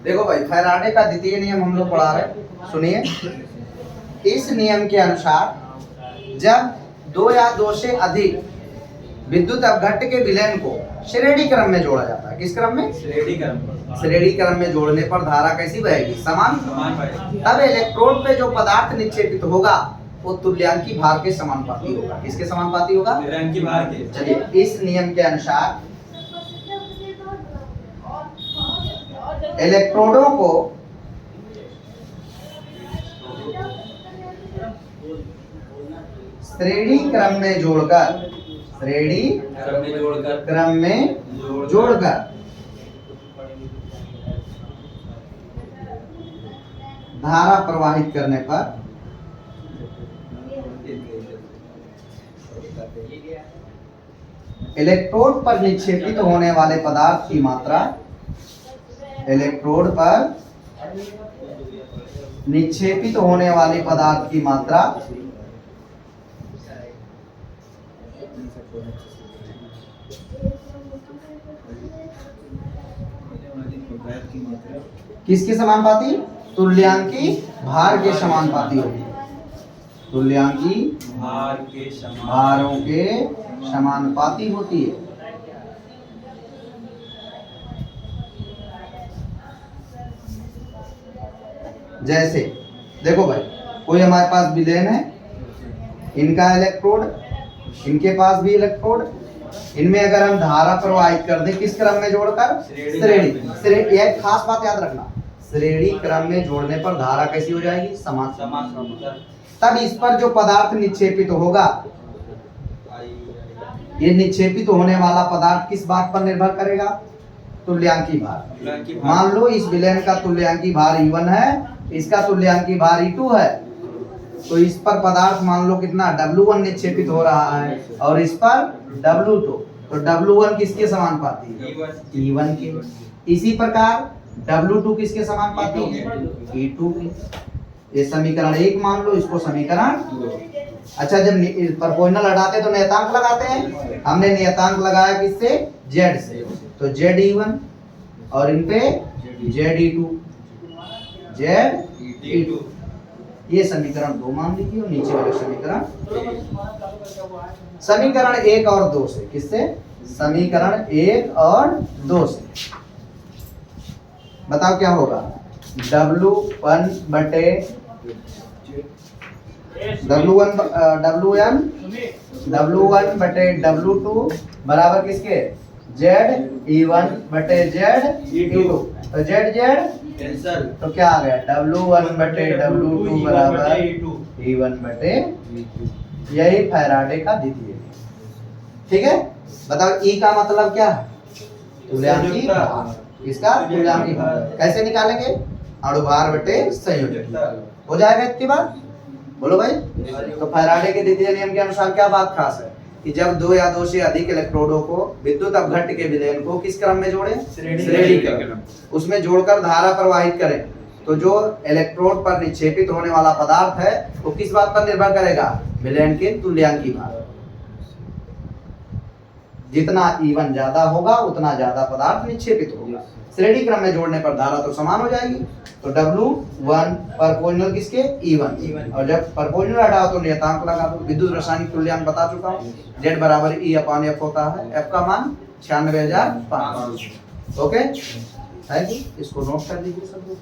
देखो भाई, फैराडे का द्वितीय नियम हम लोग पढ़ा रहे हैं, सुनिए। इस नियम के अनुसार जब दो या दो से अधिक विद्युत अपघट्ट के विलयन को श्रेणी क्रम में जोड़ा जाता है। किस क्रम में? श्रेणी क्रम में जोड़ने पर धारा कैसी बहेगी? समान बहेगी। तब इलेक्ट्रोड पे जो पदार्थ निक्षेपित होगा वो तुल्यांकी भार के समानुपाती होगा। किसके समानुपाती होगा? तुल्यांकी भार के। चलिए, इस नियम के अनुसार इलेक्ट्रोडों को श्रेणी क्रम में जोड़कर धारा प्रवाहित करने पर इलेक्ट्रोड पर निक्षेपित होने वाले पदार्थ की मात्रा, इलेक्ट्रोड पर निक्षेपित होने वाले पदार्थ की मात्रा किसके समानुपाती? तुल्यांकी भार के समानुपाती होगी। तुल्यांकी भारों के समानुपाती होती है। जैसे देखो भाई, कोई हमारे पास विलेन है, इनका इलेक्ट्रोड, इनके पास भी इलेक्ट्रोड, इनमें अगर हम धारा प्रवाहित कर दें किस क्रम में जोड़कर? श्रेणी। यह खास बात याद रखना, श्रेणी क्रम में जोड़ने पर धारा कैसी हो जाएगी? समान। तब इस पर जो पदार्थ निक्षेपित होगा, ये निक्षेपित होने वाला पदार्थ किस बात पर निर्भर करेगा? तुल्यांकी भार। मान लो इस विलेन का तुल्यांकी भार E1 है, इसका तुल्यांकी भार E2 है, तो इस पर पदार्थ मान लो कितना? W1 निक्षेपित हो रहा है और इस पर W2, तो W1 किसके समानुपाती है? E1 के। इसी प्रकार W2 किसके समानुपाती है? E2 के। ये समीकरण 1 मान लो, इसको समीकरण 2। अच्छा, जब प्रोपोर्शनल हटाते तो नियतांक लगाते हैं, हमने नियतांक लगाया किससे? Z से, तो ZE1 और इन पे ZE2, ZE2। ये समीकरण 2 मान लीजिए और नीचे वाले समीकरण समीकरण 1 और 2 से। किससे? समीकरण 1 और 2 से। बताओ क्या होगा? W1 बटे W2 बराबर किसके? ZE1 बटे ZE2। तो Z तो क्या आ गया? W1 बटे W2 बराबर E1 बटे। यही फैराडे का द्वितीय। ठीक है, बताओ E का मतलब क्या है? तुल्यांकी भार। इसका तुल्यांकी भार कैसे निकालेंगे? अणुभार बटे संयोजक। हो जाएगा इतनी बात? बोलो भाई। तो फैराडे के द्वितीय नियम के अनुसार क्या बात खास है कि जब दो या दो से अधिक इलेक्ट्रोडों को विद्युत अपघट्ट के विलयन को किस क्रम में जोड़े? श्रेणी क्रम। उसमें जोड़कर धारा प्रवाहित करें, तो जो इलेक्ट्रोड पर निक्षेपित होने वाला पदार्थ है वो किस बात पर निर्भर करेगा? विलयन के तुल्यांकी भार। जितना E1 ज्यादा होगा उतना ज्यादा पदार्थ निक्षेपित होगा। श्रेणी क्रम में जोड़ने पर धारा तो समान हो जाएगी। तो W1 प्रोपोर्शनल किसके? E1। और जब प्रोपोर्शनल हटाओ तो नियतांक लगा दो। विद्युत रासायनिक तुल्यांक बता चुका हूँ, Z बराबर E/F होता है। F का मान 96,500। Okay, thank you. इसको नोट कर लीजिए सब लोग।